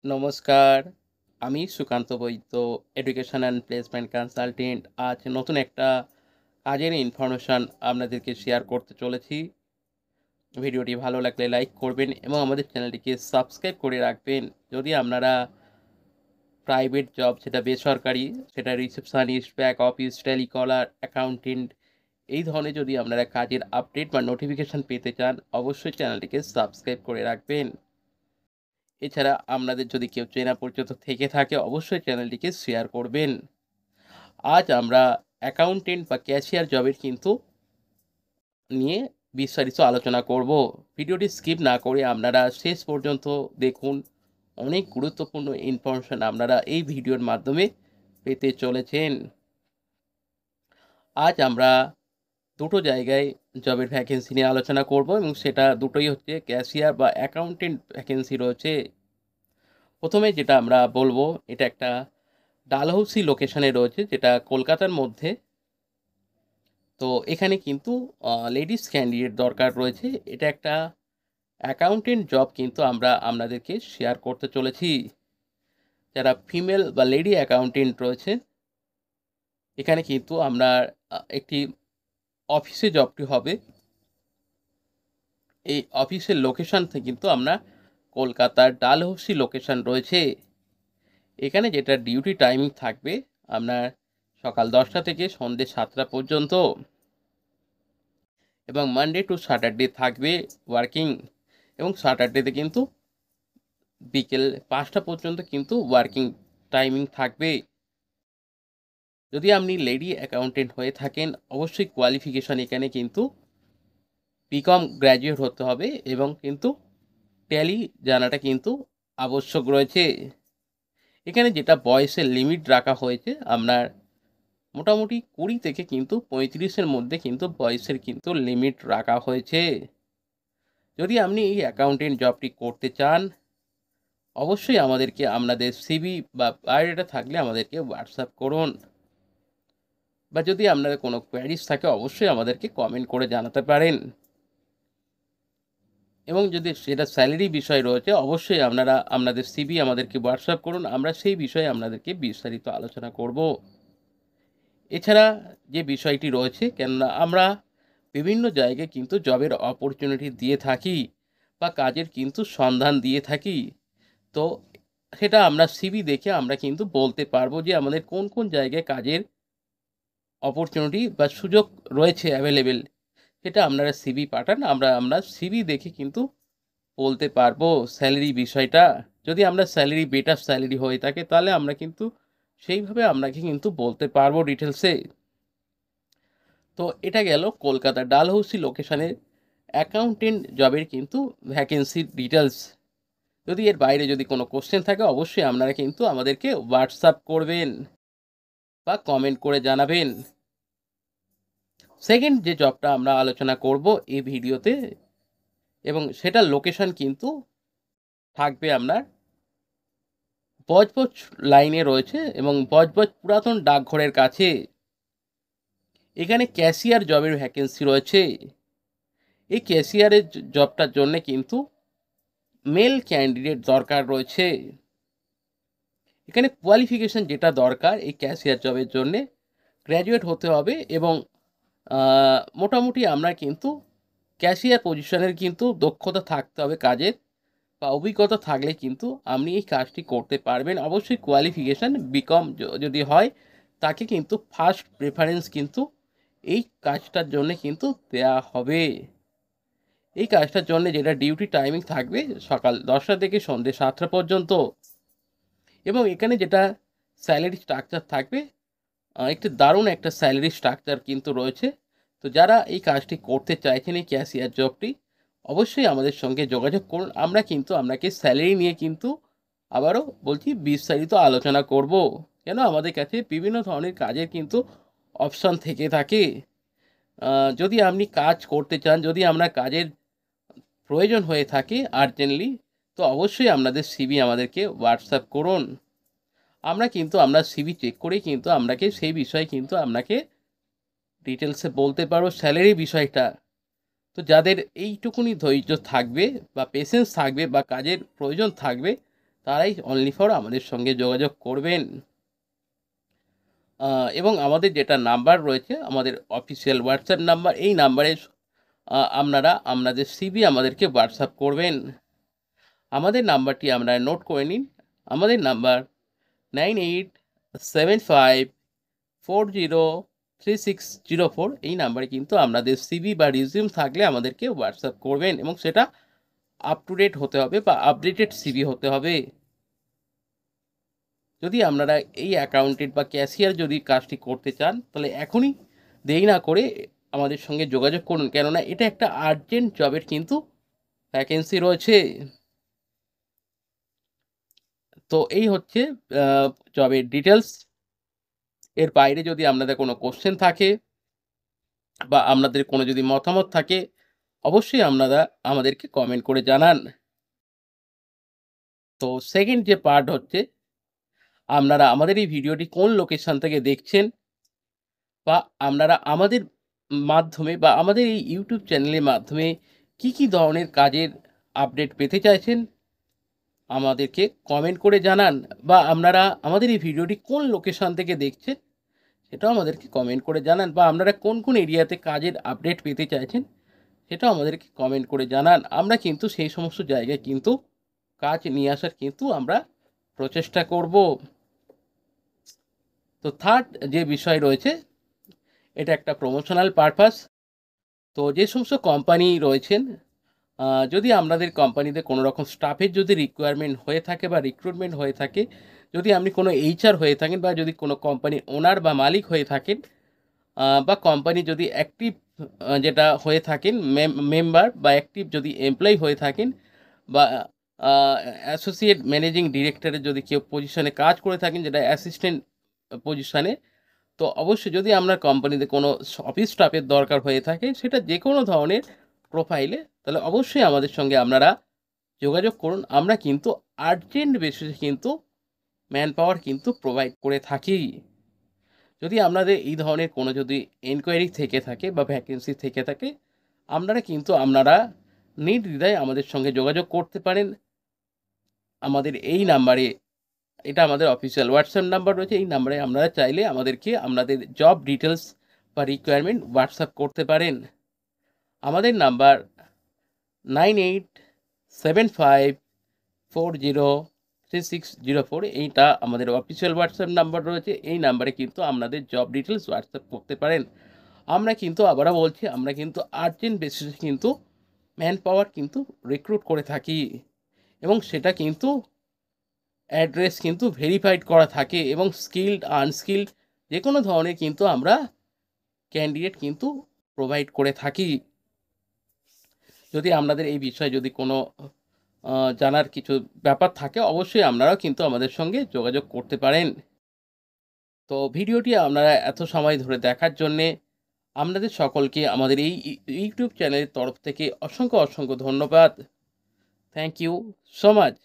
নমস্কার, আমি সুকান্ত বৈদ্য, education and placement consultant. আজ নতুন একটা কাজের ইনফরমেশন আপনাদেরকে শেয়ার করতে চলেছি। ভিডিওটি ভালো লাগলে লাইক করবেন এবং আমাদের চ্যানেলটিকে সাবস্ক্রাইব করে রাখবেন। যদি আপনারা প্রাইভেট জব, সেটা বেসরকারি, সেটা receptionist, back office, telecaller, accountant, এই ধরনের যদি আপনারা কাজের আপডেট বা নোটিফিকেশান পেতে চান, অবশ্যই চ্যানেলটিকে সাবস্ক্রাইব করে রাখবেন। এছাড়া আপনাদের যদি কেউ চেনা পরিচিত থেকে থাকে, অবশ্যই চ্যানেলটিকে শেয়ার করবেন। আজ আমরা অ্যাকাউন্টেন্ট বা ক্যাশিয়ার জবের কিন্তু নিয়ে বিস্তারিত আলোচনা করব। ভিডিওটি স্কিপ না করে আপনারা শেষ পর্যন্ত দেখুন। অনেক গুরুত্বপূর্ণ ইনফরমেশন আপনারা এই ভিডিওর মাধ্যমে পেতে চলেছেন। আজ আমরা দুটো জায়গায় জবের ভ্যাকেন্সি নিয়ে আলোচনা করব এবং সেটা দুটোই হচ্ছে ক্যাশিয়ার বা অ্যাকাউন্টেন্ট ভ্যাকেন্সি রয়েছে। প্রথমে যেটা আমরা বলবো, এটা একটা ডালহৌসি লোকেশনে রয়েছে, যেটা কলকাতার মধ্যে। তো এখানে কিন্তু লেডিস ক্যান্ডিডেট দরকার রয়েছে। এটা একটা অ্যাকাউন্টেন্ট জব কিন্তু আমরা আপনাদেরকে শেয়ার করতে চলেছি। যারা ফিমেল বা লেডি অ্যাকাউন্টেন্ট রয়েছে, এখানে কিন্তু আপনার একটি অফিসে জবটি হবে। এই অফিসের লোকেশন থেকে কিন্তু আমরা কলকাতার ডালহৌসি লোকেশন রয়েছে। এখানে যেটা ডিউটি টাইমিং থাকবে আপনার সকাল 10টা থেকে সন্ধ্যে 7টা পর্যন্ত, এবং মানডে টু স্যাটারডে থাকবে ওয়ার্কিং, এবং স্যাটারডেতে কিন্তু বিকেল 5টা পর্যন্ত কিন্তু ওয়ার্কিং টাইমিং থাকবে। যদি আপনি লেডি অ্যাকাউন্টেন্ট হয়ে থাকেন, অবশ্যই কোয়ালিফিকেশান এখানে কিন্তু বিকম গ্র্যাজুয়েট হতে হবে এবং কিন্তু ট্যালি জানাটা কিন্তু আবশ্যক রয়েছে। এখানে যেটা বয়সের লিমিট রাখা হয়েছে আপনার মোটামুটি 20 থেকে কিন্তু 35-এর মধ্যে কিন্তু বয়সের কিন্তু লিমিট রাখা হয়েছে। যদি আপনি এই অ্যাকাউন্টেন্ট জবটি করতে চান, অবশ্যই আমাদেরকে আপনাদের সিভি বা বায়োডাটা থাকলে আমাদেরকে হোয়াটসঅ্যাপ করুন, বা যদি আপনাদের কোনো কোয়ারিজ থাকে অবশ্যই আমাদেরকে কমেন্ট করে জানাতে পারেন। এবং যদি সেটা স্যালারি বিষয় রয়েছে, অবশ্যই আপনারা আপনাদের সিভি আমাদেরকে হোয়াটসঅ্যাপ করুন, আমরা সেই বিষয়ে আপনাদেরকে বিস্তারিত আলোচনা করব। এছাড়া যে বিষয়টি রয়েছে, কেননা আমরা বিভিন্ন জায়গায় কিন্তু জবের অপরচুনিটি দিয়ে থাকি বা কাজের কিন্তু সন্ধান দিয়ে থাকি। তো সেটা আমরা সিভি দেখে আমরা কিন্তু বলতে পারবো যে আমাদের কোন কোন জায়গায় কাজের অপরচুনিটি বা সুযোগ রয়েছে অ্যাভেলেবেল। সেটা আপনারা সিভি পাঠান, আমরা সিভি দেখে কিন্তু বলতে পারবো স্যালারি বিষয়টা। যদি আমরা স্যালারি বেটার স্যালারি হয়ে থাকে, তাহলে আমরা কিন্তু সেইভাবে আপনাকে কিন্তু বলতে পারবো ডিটেলসে। তো এটা গেল কলকাতা ডালহৌসি লোকেশনের অ্যাকাউন্টেন্ট জবের কিন্তু ভ্যাকেন্সির ডিটেলস। যদি এর বাইরে যদি কোনো কোশ্চেন থাকে, অবশ্যই আপনারা কিন্তু আমাদেরকে হোয়াটসঅ্যাপ করবেন বা কমেন্ট করে জানাবেন। সেকেন্ড যে জবটা আমরা আলোচনা করব এই ভিডিওতে, এবং সেটার লোকেশন কিন্তু থাকবে আপনার বজবজ লাইনে রয়েছে এবং বজবজ পুরাতন ডাকঘরের কাছে। এখানে ক্যাশিয়ার জবের ভ্যাকেন্সি রয়েছে। এই ক্যাশিয়ারের জবটার জন্য কিন্তু মেল ক্যান্ডিডেট দরকার রয়েছে। এখানে কোয়ালিফিকেশন যেটা দরকার এই ক্যাশিয়ার জবের জন্যে, গ্র্যাজুয়েট হতে হবে এবং মোটামুটি আমরা কিন্তু ক্যাশিয়ার পজিশনের কিন্তু দক্ষতা থাকতে হবে কাজের, বা অভিজ্ঞতা থাকলে কিন্তু আপনি এই কাজটি করতে পারবেন। অবশ্যই কোয়ালিফিকেশান বিকম যদি হয়, তাকে কিন্তু ফার্স্ট প্রেফারেন্স কিন্তু এই কাজটার জন্য কিন্তু দেয়া হবে। এই কাজটার জন্য যেটা ডিউটি টাইমিং থাকবে সকাল 10টা থেকে সন্ধ্যে 7টা পর্যন্ত, এবং এখানে যেটা স্যালারি স্ট্রাকচার থাকবে, একটি দারুণ একটা স্যালারি স্ট্রাকচার কিন্তু রয়েছে। তো যারা এই কাজটি করতে চাইছেন, এই ক্যাশিয়ার জবটি, অবশ্যই আমাদের সঙ্গে যোগাযোগ করুন। আমরা কিন্তু আপনাকে স্যালারি নিয়ে কিন্তু আবারও বলছি বিস্তারিত আলোচনা করব, কেন আমাদের কাছে বিভিন্ন ধরনের কাজের কিন্তু অপশান থেকে থাকে। যদি আপনি কাজ করতে চান, যদি আপনার কাজের প্রয়োজন হয়ে থাকে আর্জেন্টলি, তো অবশ্যই আপনাদের সিভি আমাদেরকে হোয়াটসঅ্যাপ করুন। আমরা কিন্তু আপনার সিভি চেক করেই কিন্তু আপনাকে সেই বিষয়ে কিন্তু আপনাকে ডিটেলসে বলতে পারবো স্যালারি বিষয়টা। তো যাদের এইটুকুনি ধৈর্য থাকবে বা পেশেন্স থাকবে বা কাজের প্রয়োজন থাকবে, তারাই অনলি ফর আমাদের সঙ্গে যোগাযোগ করবেন। এবং আমাদের যেটা নাম্বার রয়েছে, আমাদের অফিসিয়াল হোয়াটসঅ্যাপ নাম্বার, এই নাম্বারে আপনারা আপনাদের সিভি আমাদেরকে হোয়াটসঅ্যাপ করবেন। আমাদের নাম্বারটি আপনারা নোট করে নিন। আমাদের নাম্বার 9875403604। এই নাম্বারে কিন্তু আপনাদের সিভি বা রিজিউম থাকলে আমাদেরকে হোয়াটসঅ্যাপ করবেন, এবং সেটা আপ টু ডেট হতে হবে বা আপডেটেড সিভি হতে হবে। যদি আপনারা এই অ্যাকাউন্টেন্ট বা ক্যাশিয়ার যদি কাজটি করতে চান, তাহলে এখনই দেরি না করে আমাদের সঙ্গে যোগাযোগ করুন, কেননা এটা একটা আর্জেন্ট জবের কিন্তু ভ্যাকেন্সি রয়েছে। তো এই হচ্ছে জবের ডিটেলস। এর বাইরে যদি আপনাদের কোনো কোশ্চেন থাকে বা আপনাদের কোনো যদি মতামত থাকে, অবশ্যই আপনারা আমাদেরকে কমেন্ট করে জানান। তো সেকেন্ড যে পার্ট হচ্ছে, আপনারা আমাদের এই ভিডিওটি কোন লোকেশন থেকে দেখছেন, বা আপনারা আমাদের মাধ্যমে বা আমাদের এই ইউটিউব চ্যানেলের মাধ্যমে কি ধরনের কাজের আপডেট পেতে চাইছেন, আমাদেরকে কমেন্ট করে জানান। বা আপনারা আমাদের এই ভিডিওটি কোন লোকেশন থেকে দেখছেন, সেটাও আমাদেরকে কমেন্ট করে জানান। বা আপনারা কোন এরিয়াতে কাজের আপডেট পেতে চাইছেন, সেটাও আমাদেরকে কমেন্ট করে জানান। আমরা কিন্তু সেই সমস্ত জায়গায় কিন্তু কাজ নিয়ে আসার কিন্তু আমরা প্রচেষ্টা করব। তো থার্ড যে বিষয় রয়েছে, এটা একটা প্রমোশনাল পারপাস। তো যে সমস্ত কোম্পানি রয়েছেন, যদি আপনাদের কোম্পানিতে কোনো রকম স্টাফের যদি রিকোয়ারমেন্ট হয়ে থাকে বা রিক্রুটমেন্ট হয়ে থাকে, যদি আপনি কোনো এইচআর হয়ে থাকেন, বা যদি কোনো কোম্পানির ওনার বা মালিক হয়ে থাকেন, বা কোম্পানি যদি অ্যাক্টিভ যেটা হয়ে থাকেন মেম্বার বা অ্যাক্টিভ যদি এমপ্লয়ি হয়ে থাকেন, বা অ্যাসোসিয়েট ম্যানেজিং ডিরেক্টরের যদি কেউ পজিশনে কাজ করে থাকেন, যেটা অ্যাসিস্ট্যান্ট পজিশনে, তো অবশ্যই যদি আপনার কোম্পানিতে কোনো অফিস স্টাফের দরকার হয়ে থাকে, সেটা যে কোনো ধরনের প্রোফাইলে, তাহলে অবশ্যই আমাদের সঙ্গে আপনারা যোগাযোগ করুন। আমরা কিন্তু আর্জেন্ট বেসিসে কিন্তু ম্যান পাওয়ার কিন্তু প্রোভাইড করে থাকি। যদি আপনাদের এই ধরনের কোনো যদি এনকোয়ারি থেকে থাকে বা ভ্যাকেন্সি থেকে থাকে, আপনারা নির্দ্বিধায় আমাদের সঙ্গে যোগাযোগ করতে পারেন। আমাদের এই নাম্বারে, এটা আমাদের অফিসিয়াল হোয়াটসঅ্যাপ নাম্বার রয়েছে, এই নাম্বারে আপনারা চাইলে আমাদেরকে আপনাদের জব ডিটেলস বা রিকোয়ারমেন্ট হোয়াটসঅ্যাপ করতে পারেন। আমাদের নাম্বার 9875403604। এইটা আমাদের অফিসিয়াল হোয়াটসঅ্যাপ নাম্বার রয়েছে। এই নাম্বারে কিন্তু আপনাদের জব ডিটেলস হোয়াটসঅ্যাপ করতে পারেন। আমরা কিন্তু আবারও বলছি, আমরা কিন্তু আর্জেন্ট বেসিসে কিন্তু ম্যান পাওয়ার কিন্তু রিক্রুট করে থাকি, এবং সেটা কিন্তু অ্যাড্রেস কিন্তু ভেরিফাইড করা থাকে, এবং স্কিলড আনস্কিলড যে কোনো ধরনের কিন্তু আমরা ক্যান্ডিডেট কিন্তু প্রোভাইড করে থাকি। যদি আপনাদের এই বিষয়ে যদি কোনো জানার কিছু ব্যাপার থাকে, অবশ্যই আপনারাও কিন্তু আমাদের সঙ্গে যোগাযোগ করতে পারেন। তো ভিডিওটি আপনারা এত সময় ধরে দেখার জন্যে আপনাদের সকলকে আমাদের এই ইউটিউব চ্যানেলের তরফ থেকে অসংখ্য ধন্যবাদ। Thank you so much.